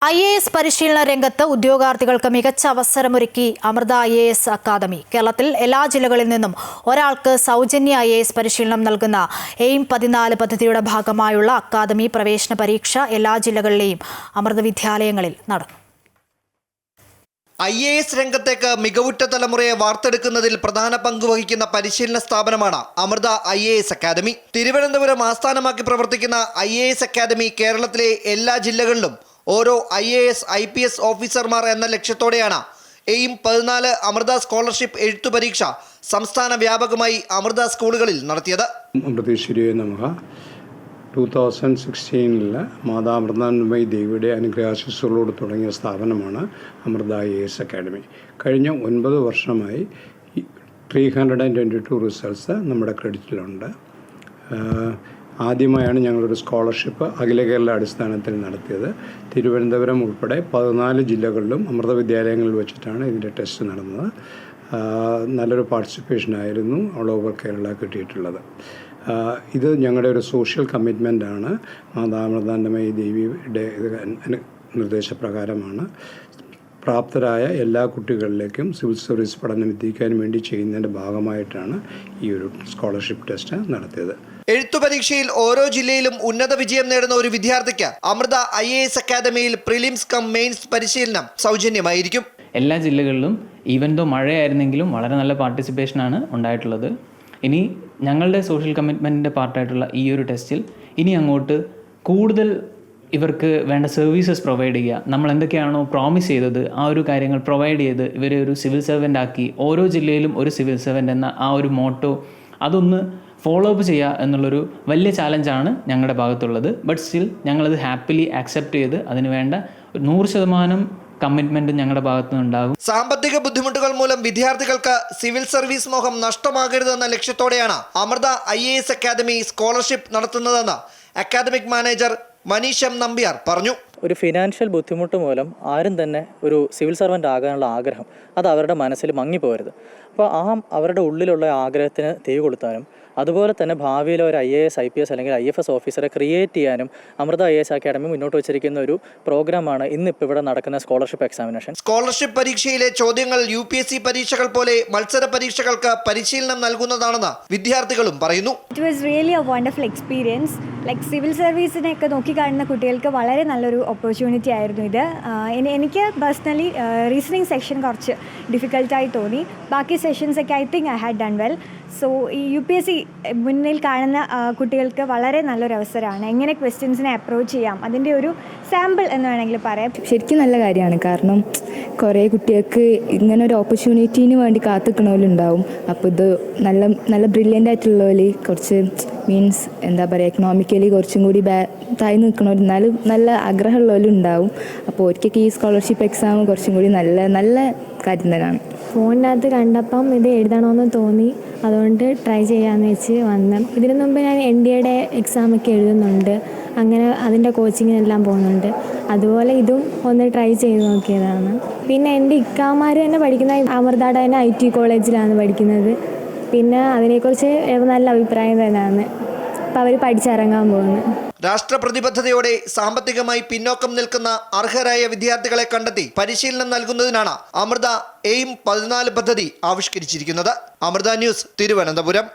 IAS പരിശീലന രംഗത്ത് ഉദ്യോഗാർത്ഥികൾക്ക് മികച്ച അവസരമൊരുക്കി അമൃത IAS അക്കാദമി. കേരളത്തിൽ എല്ലാ ജില്ലകളിൽ നിന്നും ഒരാൾക്ക് സൗജന്യ IAS പരിശീലനം നൽകുന്ന എയിം 14 പദ്ധതിയുടെ ഭാഗമായുള്ള അക്കാദമി പ്രവേശന പരീക്ഷ എല്ലാ ജില്ലകളിലെയും അമൃത വിദ്യാലയങ്ങളിൽ നടന്നു. IAS രംഗത്തേക്ക് മികവുറ്റ തലമുറയെ വാർത്തെടുക്കുന്നതിൽ പ്രധാന പങ്ക് വഹിക്കുന്ന പരിശീലന സ്ഥാപനമാണ് അമൃത IAS അക്കാദമി. തിരുവനന്തപുരം ആസ്ഥാനമാക്കി പ്രവർത്തിക്കുന്ന IAS അക്കാദമി കേരളത്തിലെ എല്ലാ ജില്ലകളിലും ഓരോ IAS IPS ഓഫീസർമാർ എന്ന ലക്ഷ്യത്തോടെയാണ് എയിം 14 അമൃത സ്കോളർഷിപ്പ് എഴുത്തു പരീക്ഷ സംസ്ഥാന വ്യാപകമായി അമൃത സ്കൂളുകളിൽ നടത്തിയത്. 2016 മാതാമൃതാനന്ദമയി ദേവിയുടെ അനുഗ്രഹാശിസ്സുകളോട് തുടങ്ങിയ സ്ഥാപനമാണ് അമൃത IAS അക്കാദമി. കഴിഞ്ഞ 9 വർഷമായി 322 റിസൾട്ട്സ് നമ്മുടെ ക്രെഡിറ്റിലുണ്ട്. ആദ്യമായാണ് ഞങ്ങളൊരു സ്കോളർഷിപ്പ് അഖില കേരള അടിസ്ഥാനത്തിൽ നടത്തിയത്. തിരുവനന്തപുരം ഉൾപ്പെടെ 14 ജില്ലകളിലും അമൃത വിദ്യാലയങ്ങളിൽ വെച്ചിട്ടാണ് ഇതിൻ്റെ ടെസ്റ്റ് നടന്നത്. നല്ലൊരു പാർട്ടിസിപ്പേഷനായിരുന്നു ഓൾ ഓവർ കേരള കിട്ടിയിട്ടുള്ളത്. ഇത് ഞങ്ങളുടെ ഒരു സോഷ്യൽ കമ്മിറ്റ്മെൻ്റാണ്. മാതാമൃതാനന്ദമയി ദേവിയുടെ നിർദ്ദേശപ്രകാരമാണ് പ്രാപ്തരായ എല്ലാ കുട്ടികളിലേക്കും സിവിൽ സർവീസ് പഠനം എത്തിക്കാൻ വേണ്ടി ചെയ്യുന്നതിൻ്റെ ഭാഗമായിട്ടാണ് ഈ ഒരു സ്കോളർഷിപ്പ് ടെസ്റ്റ് നടത്തിയത്. എഴുത്തു പരീക്ഷയിൽ ഓരോ ജില്ലയിലും ഉന്നത വിജയം നേടുന്ന ഒരു വിദ്യാർത്ഥിക്ക് അമൃത IAS അക്കാദമിയിൽ പ്രിലിംസ് കം മെയിൻസ് പരിശീലനം സൗജന്യമായിരിക്കും. എല്ലാ ജില്ലകളിലും ഈവൻ ദോ മഴയായിരുന്നെങ്കിലും വളരെ നല്ല പാർട്ടിസിപ്പേഷനാണ് ഉണ്ടായിട്ടുള്ളത്. ഇനി ഞങ്ങളുടെ സോഷ്യൽ കമ്മിറ്റ്മെൻറ്റിൻ്റെ പാർട്ടായിട്ടുള്ള ഈ ഒരു ടെസ്റ്റിൽ ഇനി അങ്ങോട്ട് കൂടുതൽ ഇവർക്ക് വേണ്ട സർവീസസ് പ്രൊവൈഡ് ചെയ്യുക, നമ്മൾ എന്തൊക്കെയാണോ പ്രോമിസ് ചെയ്തത് ആ ഒരു കാര്യങ്ങൾ പ്രൊവൈഡ് ചെയ്ത് ഇവരെ ഒരു സിവിൽ സർവൻ്റ് ആക്കി ഓരോ ജില്ലയിലും ഒരു സിവിൽ സർവൻ്റ് എന്ന ആ ഒരു മോട്ടോ അതൊന്ന് ഫോളോ അപ്പ് ചെയ്യുക എന്നുള്ളൊരു വലിയ ചാലഞ്ചാണ് ഞങ്ങളുടെ ഭാഗത്തുള്ളത്. ബട്ട് സ്റ്റിൽ ഞങ്ങളത് ഹാപ്പിലി ആക്സെപ്റ്റ് ചെയ്ത് അതിന് വേണ്ട 100% കമ്മിറ്റ്മെൻറ്റ് ഞങ്ങളുടെ ഭാഗത്തു നിന്നുണ്ടാകും. സാമ്പത്തിക ബുദ്ധിമുട്ടുകൾ മൂലം വിദ്യാർത്ഥികൾക്ക് സിവിൽ സർവീസ് മോഹം നഷ്ടമാകരുതെന്ന ലക്ഷ്യത്തോടെയാണ് അമൃത IAS അക്കാദമി സ്കോളർഷിപ്പ് നടത്തുന്നതെന്ന് academic manager Manish M. Nambiar പറഞ്ഞു. ഒരു ഫിനാൻഷ്യൽ ബുദ്ധിമുട്ട് മൂലം ആരും തന്നെ ഒരു സിവിൽ സർവൻ്റ് ആകാനുള്ള ആഗ്രഹം അത് അവരുടെ മനസ്സിൽ മങ്ങിപ്പോരുത്. അപ്പോൾ അവരുടെ ഉള്ളിലുള്ള ആഗ്രഹത്തിന് തീ കൊളുത്താനും അതുപോലെ തന്നെ ഭാവിയിൽ ഒരു IAS IPS അല്ലെങ്കിൽ IFS ഓഫീസറെ ക്രിയേറ്റ് ചെയ്യാനും അമൃത IAS അക്കാദമി മുന്നോട്ട് വെച്ചിരിക്കുന്ന ഒരു പ്രോഗ്രാമാണ് ഇന്നിപ്പോൾ ഇവിടെ നടക്കുന്ന സ്കോളർഷിപ്പ് എക്സാമിനേഷൻ. സ്കോളർഷിപ്പ് പരീക്ഷയിലെ ചോദ്യങ്ങൾ UPSC പരീക്ഷകൾ പോലെ മത്സര പരീക്ഷകൾക്ക് പരിശീലനം നൽകുന്നതാണെന്ന് വിദ്യാർത്ഥികളും പറയുന്നു. It was really a wonderful experience. Like civil സർവീസിനെയൊക്കെ നോക്കിക്കാണുന്ന കുട്ടികൾക്ക് വളരെ നല്ലൊരു ഓപ്പർച്യൂണിറ്റി ആയിരുന്നു ഇത്. എനിക്ക് പേഴ്സണലി റീസണിങ് സെക്ഷൻ കുറച്ച് ഡിഫിക്കൽട്ടായി തോന്നി. ബാക്കി സെഷൻസൊക്കെ I think I had done well. So ഈ UPSC മുന്നിൽ കാണുന്ന കുട്ടികൾക്ക് വളരെ നല്ലൊരു അവസരമാണ്. എങ്ങനെ ക്വസ്റ്റ്യൻസിനെ അപ്രോച്ച് ചെയ്യാം അതിൻ്റെ ഒരു സാമ്പിൾ എന്ന് വേണമെങ്കിൽ പറയാം. ശരിക്കും നല്ല കാര്യമാണ്. കാരണം കുറേ കുട്ടികൾക്ക് ഇങ്ങനെ ഒരു ഓപ്പർച്യൂണിറ്റീന് വേണ്ടി കാത്തിക്കണവരുണ്ടാവും. അപ്പോൾ ഇത് നല്ല ബ്രില്യൻ്റ് ആയിട്ടുള്ളവർ കുറച്ച് മീൻസ് എന്താ പറയുക എക്കണോമിക്കലി കുറച്ചും കൂടി തായി നിൽക്കണവർ എന്നാലും നല്ല ആഗ്രഹമുള്ളവരും ഉണ്ടാവും. അപ്പോൾ ഒരിക്കലും ഈ സ്കോളർഷിപ്പ് എക്സാം കുറച്ചും കൂടി നല്ല കാര്യം തന്നെയാണ്. ഫോണിനകത്ത് കണ്ടപ്പം ഇത് എഴുതണമെന്ന് തോന്നി, അതുകൊണ്ട് ട്രൈ ചെയ്യാമെന്ന് വെച്ച് വന്ന്. ഇതിനു മുമ്പ് ഞാൻ NDAയുടെ എക്സാമൊക്കെ എഴുതുന്നുണ്ട്, അങ്ങനെ അതിൻ്റെ കോച്ചിങ്ങിനെല്ലാം പോകുന്നുണ്ട്. അതുപോലെ ഇതും ഒന്ന് ട്രൈ ചെയ്ത് നോക്കിയതാണ്. പിന്നെ എൻ്റെ ഇക്കാമാർ തന്നെ പഠിക്കുന്ന അമൃതയുടെ തന്നെ IT കോളേജിലാണ് പഠിക്കുന്നത്. പിന്നെ അതിനെക്കുറിച്ച് നല്ല അഭിപ്രായം തന്നെയാണ്. അപ്പോൾ അവർ പഠിച്ചിറങ്ങാൻ പോകുന്നത്. രാഷ്ട്രപ്രതിബദ്ധതയോടെ സാമ്പത്തികമായി പിന്നോക്കം നിൽക്കുന്ന അർഹരായ വിദ്യാർത്ഥികളെ കണ്ടെത്തി പരിശീലനം നൽകുന്നതിനാണ് അമൃത എയിം 14 പദ്ധതി ആവിഷ്കരിച്ചിരിക്കുന്നത്. അമൃത ന്യൂസ്, തിരുവനന്തപുരം.